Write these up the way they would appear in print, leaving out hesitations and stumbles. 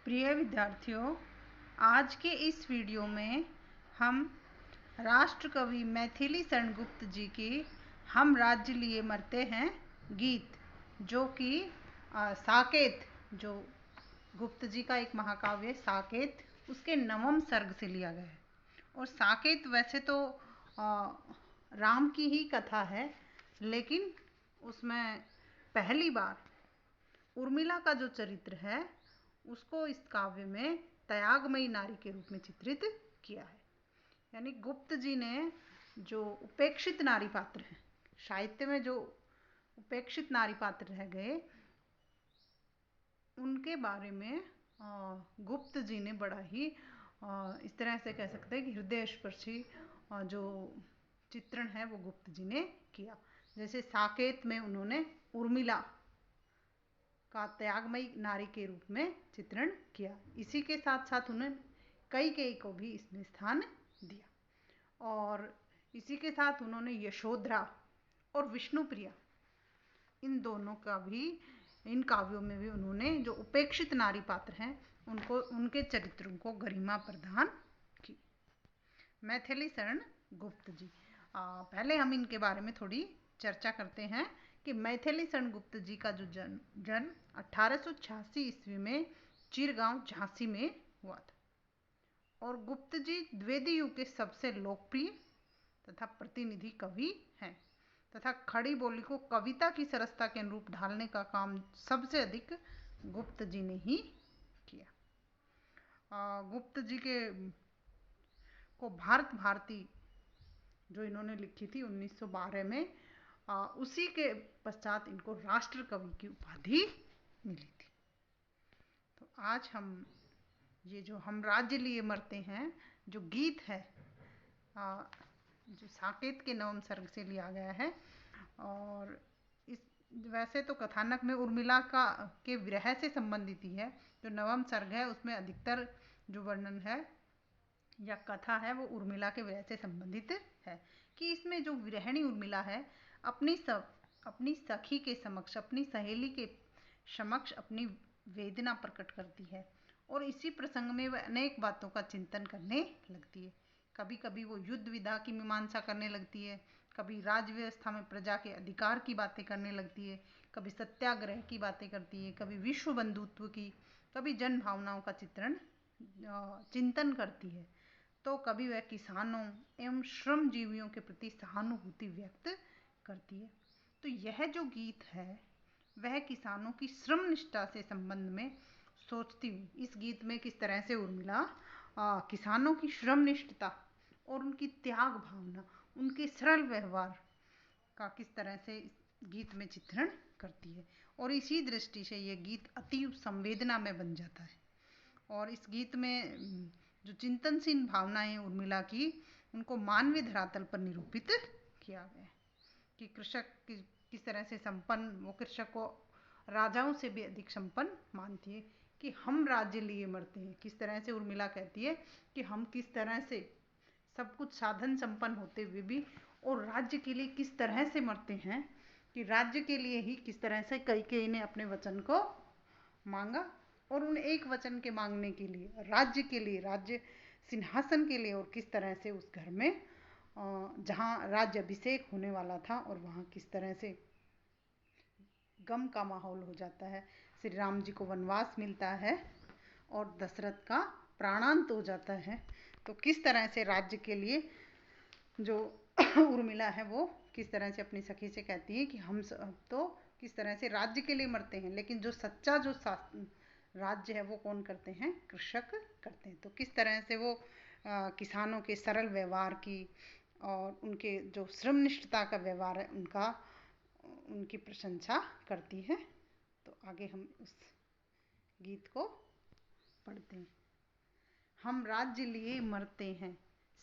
प्रिय विद्यार्थियों, आज के इस वीडियो में हम राष्ट्रकवि मैथिली शरण गुप्त जी की हम राज्य लिए मरते हैं गीत, जो कि साकेत, जो गुप्त जी का एक महाकाव्य साकेत, उसके नवम सर्ग से लिया गया है। और साकेत वैसे तो राम की ही कथा है, लेकिन उसमें पहली बार उर्मिला का जो चरित्र है उसको इस काव्य में त्यागमयी नारी के रूप में चित्रित किया है। यानी गुप्त जी ने जो उपेक्षित नारी पात्र हैं, साहित्य में जो उपेक्षित नारी पात्र रह गए, उनके बारे में गुप्त जी ने बड़ा ही इस तरह से कह सकते हैं कि हृदय स्पर्शी जो चित्रण है वो गुप्त जी ने किया। जैसे साकेत में उन्होंने उर्मिला का त्यागमयी नारी के रूप में चित्रण किया। इसी के साथ साथ उन्होंने कैकेयी को भी इसमें स्थान दिया। और इसी के साथ उन्होंने यशोधरा और विष्णुप्रिया, इन दोनों का भी, इन काव्यों में भी उन्होंने जो उपेक्षित नारी पात्र हैं उनको, उनके चरित्रों को गरिमा प्रदान की। मैथिली शरण गुप्त जी, पहले हम इनके बारे में थोड़ी चर्चा करते हैं कि मैथिली शरण गुप्त जी का जो जन्म 1886 ईस्वी में चिरगांव झांसी में हुआ था। और गुप्त जी द्विवेदी युग के सबसे लोकप्रिय तथा प्रतिनिधि कवि हैं, तथा खड़ी बोली को कविता की सरसता के अनुरूप ढालने का काम सबसे अधिक गुप्त जी ने ही किया। गुप्त जी के को भारत भारती जो इन्होंने लिखी थी 1912 में, उसी के पश्चात इनको राष्ट्र कवि की उपाधि मिली थी। तो आज हम ये जो हम राज्य लिए मरते हैं जो गीत है, जो साकेत के नवम सर्ग से लिया गया है, और इस वैसे तो कथानक में उर्मिला का के विरह से संबंधित ही है। जो नवम सर्ग है उसमें अधिकतर जो वर्णन है या कथा है वो उर्मिला के विरह से संबंधित है, कि इसमें जो विरहिणी उर्मिला है अपनी सखी के समक्ष, अपनी सहेली के समक्ष अपनी वेदना प्रकट करती है। और इसी प्रसंग में वह अनेक बातों का चिंतन करने लगती है। कभी कभी वो युद्ध विधा की मीमांसा करने लगती है, कभी राज्य व्यवस्था में प्रजा के अधिकार की बातें करने लगती है, कभी सत्याग्रह की बातें करती है, कभी विश्व बंधुत्व की, कभी जन भावनाओं का चिंतन करती है, तो कभी वह किसानों एवं श्रमजीवियों के प्रति सहानुभूति व्यक्त करती है। तो यह जो गीत है वह किसानों की श्रम निष्ठा से संबंध में सोचती हुई, इस गीत में किस तरह से उर्मिला किसानों की श्रम निष्ठता और उनकी त्याग भावना, उनके सरल व्यवहार का किस तरह से इस गीत में चित्रण करती है। और इसी दृष्टि से यह गीत अति संवेदना में बन जाता है। और इस गीत में जो चिंतनशील भावनाएं उर्मिला की, उनको मानवीय धरातल पर निरूपित किया गया है कि कृषक किस तरह से संपन्न, वो कृषक को राजाओं से भी अधिक संपन्न मानती है, कि हम राज्य लिए मरते हैं। किस तरह से उर्मिला कहती है कि हम किस तरह से सब कुछ साधन संपन्न होते हुए भी और राज्य के लिए किस तरह से मरते हैं, कि राज्य के लिए ही किस तरह से कैकेयी ने अपने वचन को मांगा, और उन एक वचन के मांगने के लिए, राज्य के लिए, राज्य सिंहासन के लिए, और किस तरह से उस घर में जहाँ राज्य अभिषेक होने वाला था और वहाँ किस तरह से गम का माहौल हो जाता है। श्री राम जी को वनवास मिलता है और दशरथ का प्राणांत हो जाता है। तो किस तरह से राज्य के लिए जो उर्मिला है वो किस तरह से अपनी सखी से कहती है कि हम सब तो किस तरह से राज्य के लिए मरते हैं, लेकिन जो सच्चा जो राज्य है वो कौन करते हैं, कृषक करते हैं। तो किस तरह से वो किसानों के सरल व्यवहार की और उनके जो श्रमनिष्ठता का व्यवहार है उनकी प्रशंसा करती है। तो आगे हम उस गीत को पढ़ते हैं। हम राज्य लिए मरते हैं,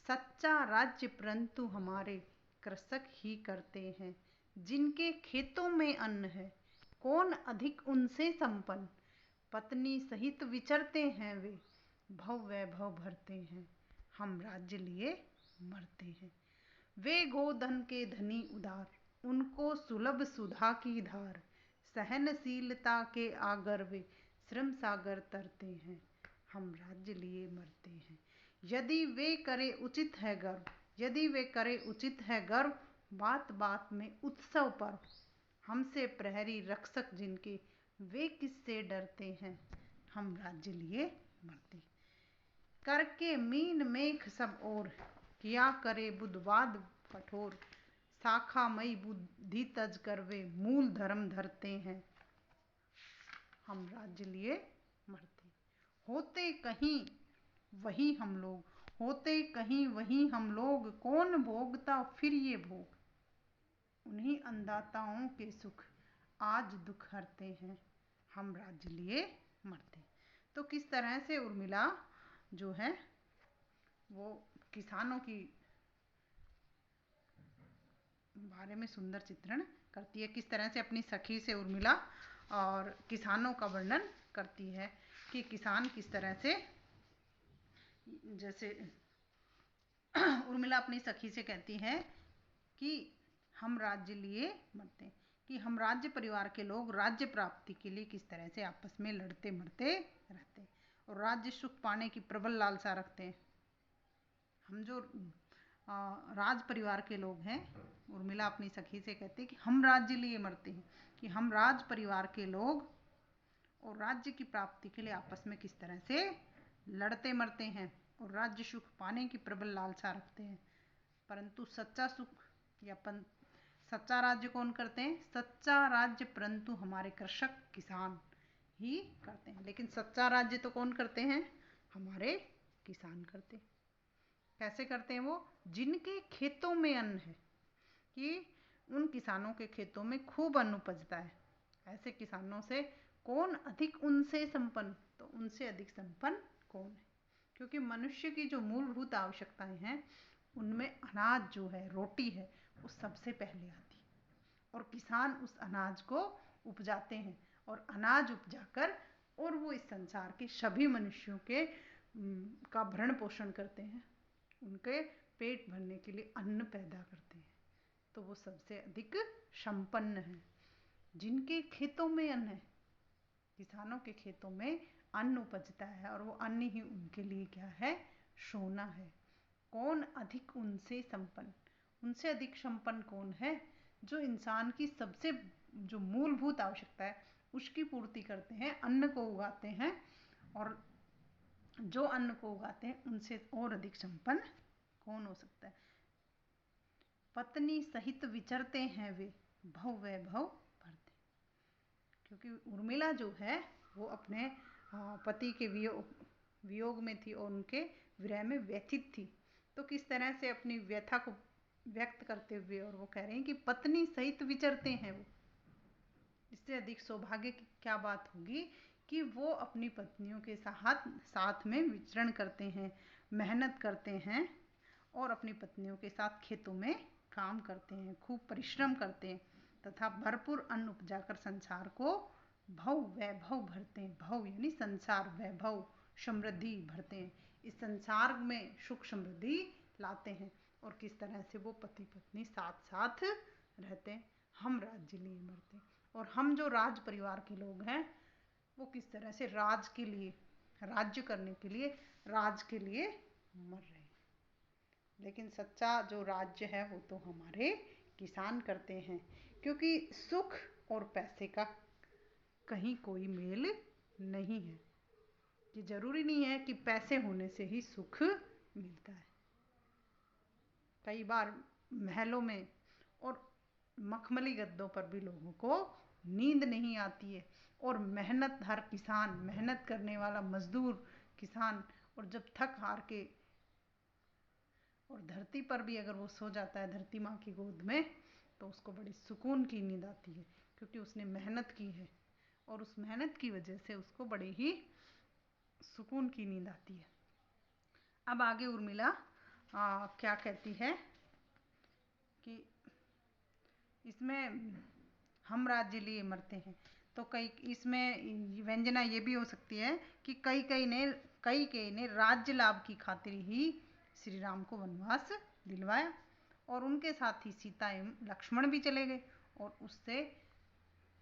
सच्चा राज्य परंतु हमारे कृषक ही करते हैं। जिनके खेतों में अन्न है, कौन अधिक उनसे संपन्न। पत्नी सहित विचरते हैं वे, भव वैभव भरते हैं। हम राज्य लिए मरते हैं। वे गोधन के धनी उदार, उनको सुलभ सुधा की धार। सहनशीलता के आगर वे श्रम सागर तरते हैं। हम राज्य लिए मरते हैं। यदि वे करे उचित है गर्व, यदि वे करे उचित है गर्व, बात बात में उत्सव पर्व। हमसे प्रहरी रक्षक जिनके, वे किससे डरते हैं, हम राज्य लिए मरते। करके मीन मेघ सब ओर, किया करे बुद्धवाद कठोर। शाखामयी बुद्धि तज कर वे, मूल धर्म धरते हैं, हम राज्य लिए मरते। होते कहीं वही हम लोग, होते कहीं वही हम लोग, कौन भोगता फिर ये भोग। उन्हीं अन्नदाताओं के सुख, आज दुख हरते हैं, हम राज्य लिए मरते। तो किस तरह से उर्मिला जो है वो किसानों की बारे में सुंदर चित्रण करती है। किस तरह से अपनी सखी से उर्मिला और किसानों का वर्णन करती है कि किसान किस तरह से, जैसे उर्मिला अपनी सखी से कहती है कि हम राज्य लिए मरते हैं, कि हम राज्य परिवार के लोग राज्य प्राप्ति के लिए किस तरह से आपस में लड़ते मरते रहते हैं और राज्य सुख पाने की प्रबल लालसा रखते हैं। हम जो राज परिवार के लोग हैं, उर्मिला अपनी सखी से कहती है कि हम राज्य लिए मरते हैं, कि हम राज परिवार के लोग और राज्य की प्राप्ति के लिए आपस में किस तरह से लड़ते मरते हैं और राज्य सुख पाने की प्रबल लालसा रखते हैं। परंतु सच्चा सुख या सच्चा राज्य कौन करते हैं, सच्चा राज्य परंतु हमारे कृषक किसान ही करते हैं। लेकिन सच्चा राज्य तो कौन करते हैं, हमारे किसान करते हैं। कैसे करते हैं वो, जिनके खेतों में अन्न है, कि उन किसानों के खेतों में खूब अन्न उपजता है, ऐसे किसानों से कौन अधिक उनसे संपन्न, तो उनसे अधिक संपन्न कौन है। क्योंकि मनुष्य की जो मूलभूत आवश्यकताएं हैं उनमें अनाज जो है, रोटी है, वो सबसे पहले आती है और किसान उस अनाज को उपजाते हैं और अनाज उपजाकर और वो इस संसार के सभी मनुष्यों के का भरण पोषण करते हैं, उनके पेट भरने के लिए अन्न पैदा करते हैं, तो वो सबसे अधिक संपन्न है। जिनके खेतों में अन्न है, किसानों के खेतों में अन्न उपजता है और वो अन्न ही उनके लिए क्या है, सोना है। कौन अधिक उनसे संपन्न, उनसे अधिक संपन्न कौन है, जो इंसान की सबसे जो मूलभूत आवश्यकता है उसकी पूर्ति करते हैं, अन्न को उगाते हैं, और जो अन्न को उगाते हैं उनसे और अधिक संपन्न कौन हो सकता है। पत्नी सहित विचरते हैं वे, भव वैभव भरते। क्योंकि उर्मिला जो है वो अपने पति के वियोग में थी और उनके विरह में व्यथित थी, तो किस तरह से अपनी व्यथा को व्यक्त करते हुए और वो कह रहे हैं कि पत्नी सहित विचरते हैं वो। इससे अधिक सौभाग्य की क्या बात होगी कि वो अपनी पत्नियों के साथ में विचरण करते हैं, मेहनत करते हैं और अपनी पत्नियों के साथ खेतों में काम करते हैं, खूब परिश्रम करते हैं तथा भरपूर अन्न उपजाकर संसार को भव वैभव भरते हैं। भव यानी संसार, वैभव समृद्धि भरते हैं, इस संसार में सुख समृद्धि लाते हैं। और किस तरह से वो पति पत्नी साथ साथ रहते हैं, हम राज्य लिए मरते हैं। और हम जो राज परिवार के लोग हैं वो किस तरह से राज के लिए, राज्य करने के लिए, राज के लिए मर रहे हैं। लेकिन सच्चा जो राज्य है वो तो हमारे किसान करते हैं, क्योंकि सुख और पैसे का कहीं कोई मेल नहीं है। ये जरूरी नहीं है कि पैसे होने से ही सुख मिलता है। कई बार महलों में और मखमली गद्दों पर भी लोगों को नींद नहीं आती है, और मेहनत, हर किसान, मेहनत करने वाला मजदूर किसान, और जब थक हार के और धरती पर भी अगर वो सो जाता है धरती माँ की गोद में, तो उसको बड़ी सुकून की नींद आती है, क्योंकि उसने मेहनत की है और उस मेहनत की वजह से उसको बड़ी ही सुकून की नींद आती है। अब आगे उर्मिला क्या कहती है कि इसमें हम राज्य लिए मरते हैं, तो कई इसमें व्यंजना ये भी हो सकती है कि कई ने राज्य लाभ की खातिर ही श्री राम को वनवास दिलवाया, और उनके साथ ही सीता एवं लक्ष्मण भी चले गए, और उससे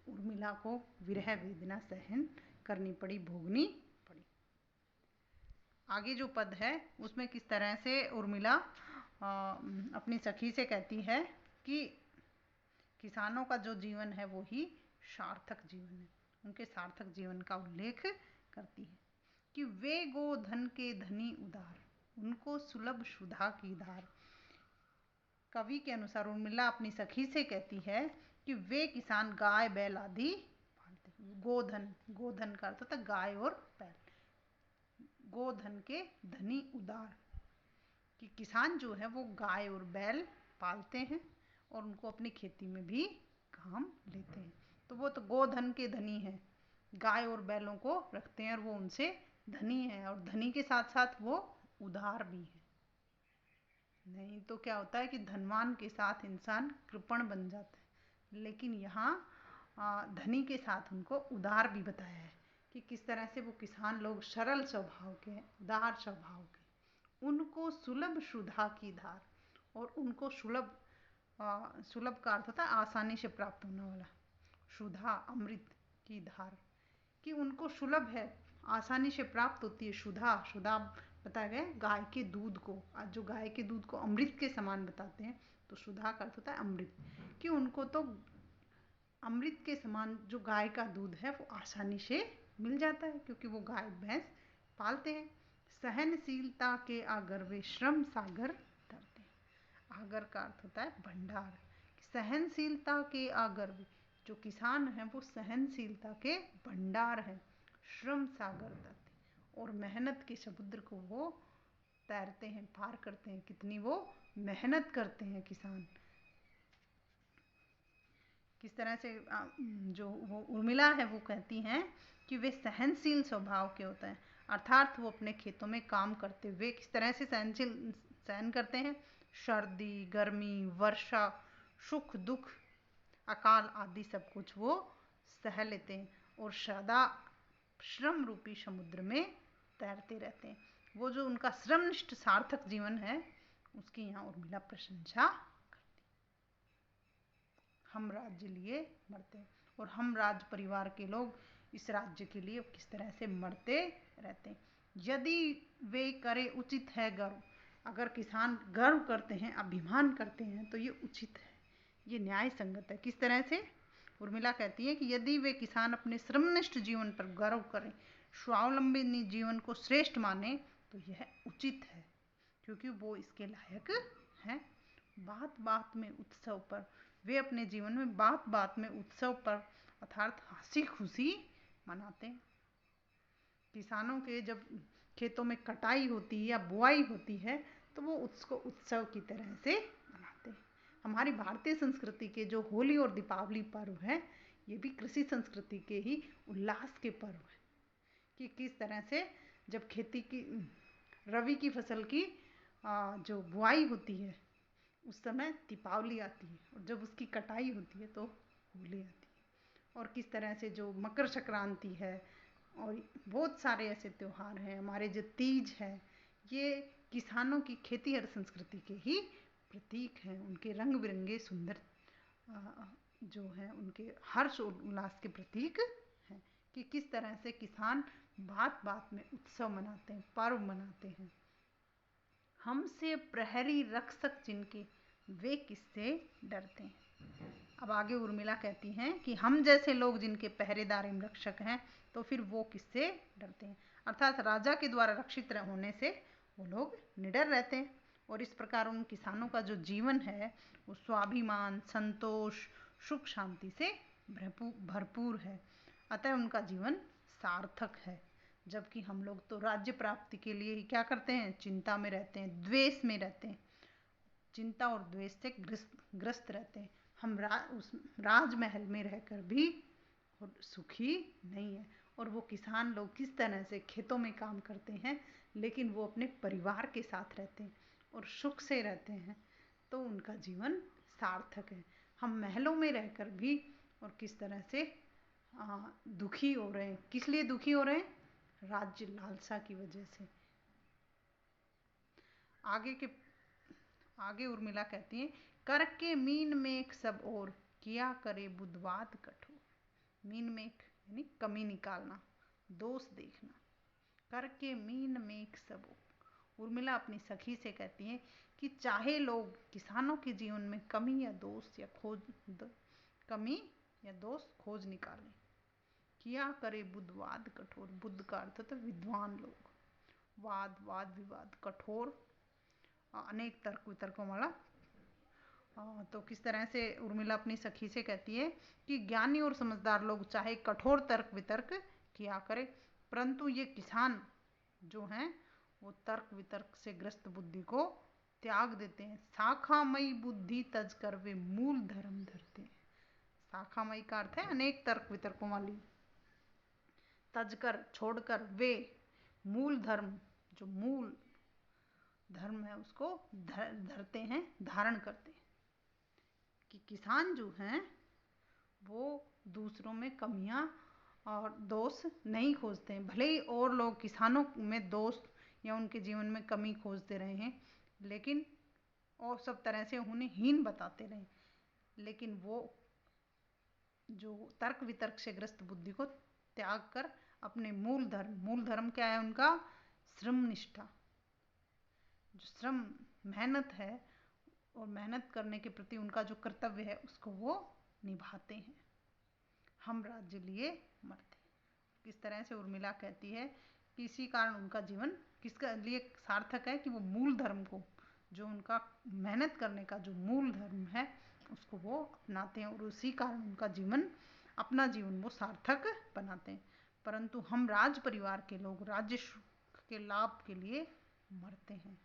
उर्मिला को विरह वेदना सहन करनी पड़ी, भोगनी पड़ी। आगे जो पद है उसमें किस तरह से उर्मिला अपनी सखी से कहती है कि किसानों का जो जीवन है वो ही सार्थक जीवन है, उनके सार्थक जीवन का उल्लेख करती है कि वे गोधन के धनी उदार, उनको सुलभ सुधा की धार। कवि के अनुसार उर्मिला अपनी सखी से कहती है कि वे किसान गाय बैल आदि पालते हैं। गोधन, गोधन का अर्थ होता है गाय और बैल। गोधन के धनी उदार, कि किसान जो है वो गाय और बैल पालते हैं और उनको अपनी खेती में भी काम लेते हैं। तो वो तो गोधन के धनी हैं, गाय और बैलों को रखते हैं और वो उनसे धनी है, और धनी के साथ साथ वो उदार भी है। नहीं तो क्या होता है कि धनवान के साथ इंसान कृपण बन जाता है, लेकिन यहाँ धनी के साथ उनको उदार भी बताया है कि किस तरह से वो किसान लोग सरल स्वभाव के हैं, उदार स्वभाव के। उनको सुलभ सुधा की धार, और उनको सुलभ, सुलभ का अर्थ होता है आसानी से प्राप्त होने वाला, सुधा अमृत की धार, कि उनको सुलभ है, आसानी से प्राप्त होती है। सुधा, सुधा बताया गया गाय के दूध को, आज जो गाय के दूध को अमृत के समान बताते हैं, तो सुधा का अर्थ होता है अमृत, कि उनको तो अमृत के समान जो गाय का दूध है वो आसानी से मिल जाता है, क्योंकि वो गाय भैंस पालते हैं। सहनशीलता के आगर वे श्रम सागर धरते हैं। आगर का अर्थ होता है भंडार। सहनशीलता के आगर वे, जो किसान हैं वो सहनशीलता के भंडार हैं। श्रम सागर धरते हैं, और मेहनत के समुद्र को वो तैरते हैं, पार करते हैं। कितनी वो मेहनत करते हैं किसान। किस तरह से जो वो उर्मिला है वो कहती हैं कि वे सहनशील स्वभाव के होते हैं, अर्थात वो अपने खेतों में काम करते हुए किस तरह से सहन करते हैं। सर्दी, गर्मी, वर्षा, सुख दुख, अकाल आदि सब कुछ वो सह लेते हैं, और सदा श्रम रूपी समुद्र में तैरते रहते हैं। वो जो उनका श्रमनिष्ठ सार्थक जीवन है उसकी यहाँ उर्मिला प्रशंसा करती। हम राज्य लिए मरते हैं, और हम राज परिवार के लोग इस राज्य के लिए किस तरह से मरते रहते हैं। यदि वे करे उचित है गर्व, अगर किसान गर्व करते हैं, अभिमान करते हैं, तो ये उचित है, ये न्याय संगत है। किस तरह से उर्मिला कहती है कि यदि वे किसान अपने श्रमनिष्ठ जीवन पर गर्व करें, स्वावलंबी जीवन को श्रेष्ठ माने, तो यह उचित है, क्योंकि वो इसके लायक हैं। बात बात में उत्सव पर, वे अपने जीवन में बात बात में उत्सव पर अर्थात हंसी खुशी मनाते हैं। किसानों के जब खेतों में कटाई होती है या बुआई होती है, तो वो उसको उत्सव की तरह से मनाते हैं। हमारी भारतीय संस्कृति के जो होली और दीपावली पर्व है, ये भी कृषि संस्कृति के ही उल्लास के पर्व है, कि किस तरह से जब खेती की रबी की फसल की जो बुआई होती है उस समय दीपावली आती है, और जब उसकी कटाई होती है तो होली आती है। और किस तरह से जो मकर संक्रांति है और बहुत सारे ऐसे त्यौहार हैं, हमारे जो तीज है, ये किसानों की खेतीहर संस्कृति के ही प्रतीक हैं। उनके रंग बिरंगे सुंदर जो हैं उनके हर्ष और उल्लास के प्रतीक हैं, कि किस तरह से किसान बात बात में उत्सव मनाते हैं, पर्व मनाते हैं। हमसे प्रहरी रक्षक जिनके, वे किससे डरते हैं। अब आगे उर्मिला कहती हैं कि हम जैसे लोग जिनके पहरेदार एवं रक्षक हैं, तो फिर वो किससे डरते हैं, अर्थात राजा के द्वारा रक्षित होने से वो लोग निडर रहते हैं। और इस प्रकार उन किसानों का जो जीवन है वो स्वाभिमान, संतोष, सुख शांति से भरपूर है, अतः उनका जीवन सार्थक है। जबकि हम लोग तो राज्य प्राप्ति के लिए ही क्या करते हैं, चिंता में रहते हैं, द्वेष में रहते हैं, चिंता और द्वेष से ग्रस्त रहते हैं। हम उस राजमहल में रहकर भी सुखी नहीं है। और वो किसान लोग किस तरह से खेतों में काम करते हैं, लेकिन वो अपने परिवार के साथ रहते हैं और सुख से रहते हैं, तो उनका जीवन सार्थक है। हम महलों में रहकर भी और किस तरह से दुखी हो रहे हैं। किस लिए दुखी हो रहे हैं, राज्य लालसा की वजह से। आगे उर्मिला कहती हैं, करके मीन मेघ सब और, किया करे बुधवाद कठोर। मीन मेघ यानी कमी निकालना, दोष देखना, करके मीन मेघ सबो। उर्मिला अपनी सखी से कहती है कि चाहे लोग किसानों के जीवन में कमी या दोष खोज निकालें, किया करे बुद्धवाद कठोर। बुद्ध का अर्थ होता है विद्वान लोग। वाद विवाद कठोर, अनेक तर्क वितर्कों वाला। तो किस तरह से उर्मिला अपनी सखी से कहती है कि ज्ञानी और समझदार लोग चाहे कठोर तर्क वितर्क किया करे, परंतु ये किसान जो हैं वो तर्क वितर्क से ग्रस्त बुद्धि को त्याग देते हैं। शाखामयी बुद्धि तज कर वे मूल धर्म धरते हैं। शाखामयी का अर्थ है अनेक तर्क वितर्कों वाली। तजकर छोड़कर वे मूल धर्म, जो मूल धर्म है उसको धरते हैं, धारण करते हैं। कि किसान जो हैं वो दूसरों में कमियां और दोष नहीं खोजते हैं। भले ही और लोग किसानों में दोष या उनके जीवन में कमी खोजते रहे हैं, लेकिन और सब तरह से उन्हें हीन बताते रहे, लेकिन वो जो तर्क वितर्क से ग्रस्त बुद्धि को त्याग कर अपने मूल धर्म क्या है उनका? श्रम निष्ठा। जो श्रम मेहनत है और मेहनत करने के प्रति उनका जो कर्तव्य है उसको वो निभाते हैं। हम राज्य लिए मरते। किस तरह से उर्मिला कहती है कि इसी कारण उनका जीवन किसका लिए सार्थक है कि वो मूल धर्म को, जो उनका मेहनत करने का जो मूल धर्म है उसको वो अपनाते हैं और उसी कारण उनका जीवन, अपना जीवन वो सार्थक बनाते हैं। परंतु हम राज परिवार के लोग राज्य सुख के लाभ के लिए मरते हैं।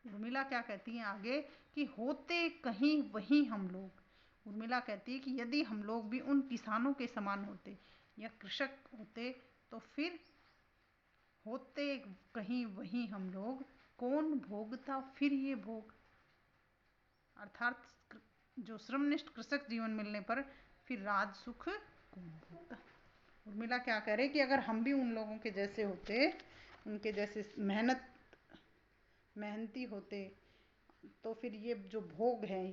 उर्मिला क्या कहती है आगे कि होते कहीं वहीं हम लोग। उर्मिला कहती है कि यदि हम लोग भी उन किसानों के समान होते या कृषक होते तो फिर होते कहीं वहीं हम लोग, कौन भोगता फिर ये भोग। अर्थात जो श्रमनिष्ठ कृषक जीवन मिलने पर फिर राज सुख कौन भोगता। उर्मिला क्या कह रहे कि अगर हम भी उन लोगों के जैसे होते, उनके जैसे मेहनती होते, तो फिर ये जो भोग है,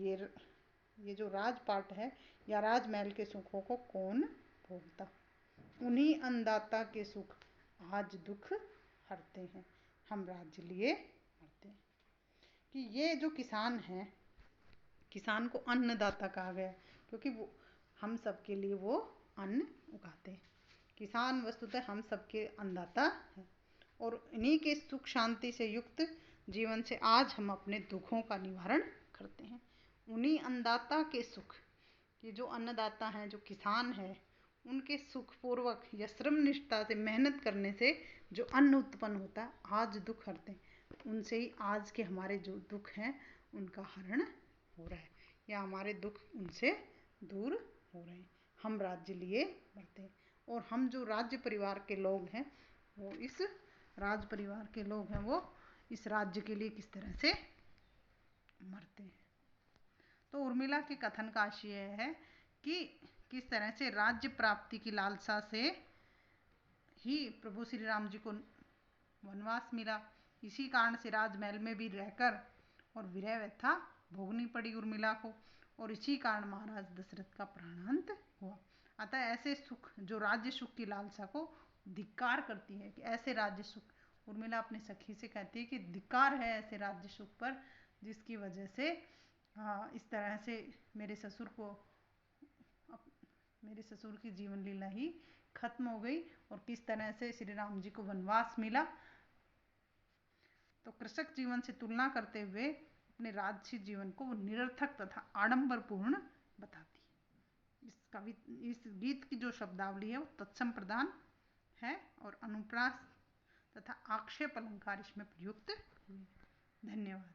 ये जो राजपाट है या राजमहल के सुखों को कौन भोगता। उन्हीं अन्नदाता के सुख आज दुख हरते हैं, हम राज्य लिए मरते हैं। कि ये जो किसान है, किसान को अन्नदाता कहा गया क्योंकि वो हम सब के लिए वो अन्न उगाते हैं। किसान वस्तुतः हम सबके अन्नदाता है और इन्हीं के सुख शांति से युक्त जीवन से आज हम अपने दुखों का निवारण करते हैं। उन्हीं अन्नदाता के सुख, ये जो अन्नदाता हैं, जो किसान है, उनके सुखपूर्वक या श्रम निष्ठा से मेहनत करने से जो अन्न उत्पन्न होता है आज दुख हरते हैं। उनसे ही आज के हमारे जो दुख हैं उनका हरण हो रहा है या हमारे दुख उनसे दूर हो रहे हैं। हम राज्य लिए मरते हैं और हम जो राज्य परिवार के लोग हैं वो इस राज परिवार के लोग हैं वो इस राज्य के लिए किस तरह से मरते हैं। तो उर्मिला के कथन का आशय है कि किस तरह से राज्य प्राप्ति की लालसा से ही प्रभु श्री राम जी को वनवास मिला। इसी कारण से राजमहल में भी रहकर और विरह व्यथा भोगनी पड़ी उर्मिला को और इसी कारण महाराज दशरथ का प्राणांत हुआ। अतः ऐसे सुख, जो राज्य सुख की लालसा को धिक्कार करती है, कि ऐसे राज्य सुख, उर्मिला अपने सखी से कहती है कि धिक्कार है ऐसे राज्य सुख पर जिसकी वजह से इस तरह से मेरे ससुर की जीवन लीला ही खत्म हो गई और किस तरह से श्री राम जी को वनवास मिला। तो कृषक जीवन से तुलना करते हुए अपने राजसी जीवन को निरर्थक तथा आडंबरपूर्ण बताती है। इस गीत की जो शब्दावली है वो तत्सम प्रदान है और अनुप्रास तथा आक्षेप अलंकार इसमें प्रयुक्त हुए। धन्यवाद।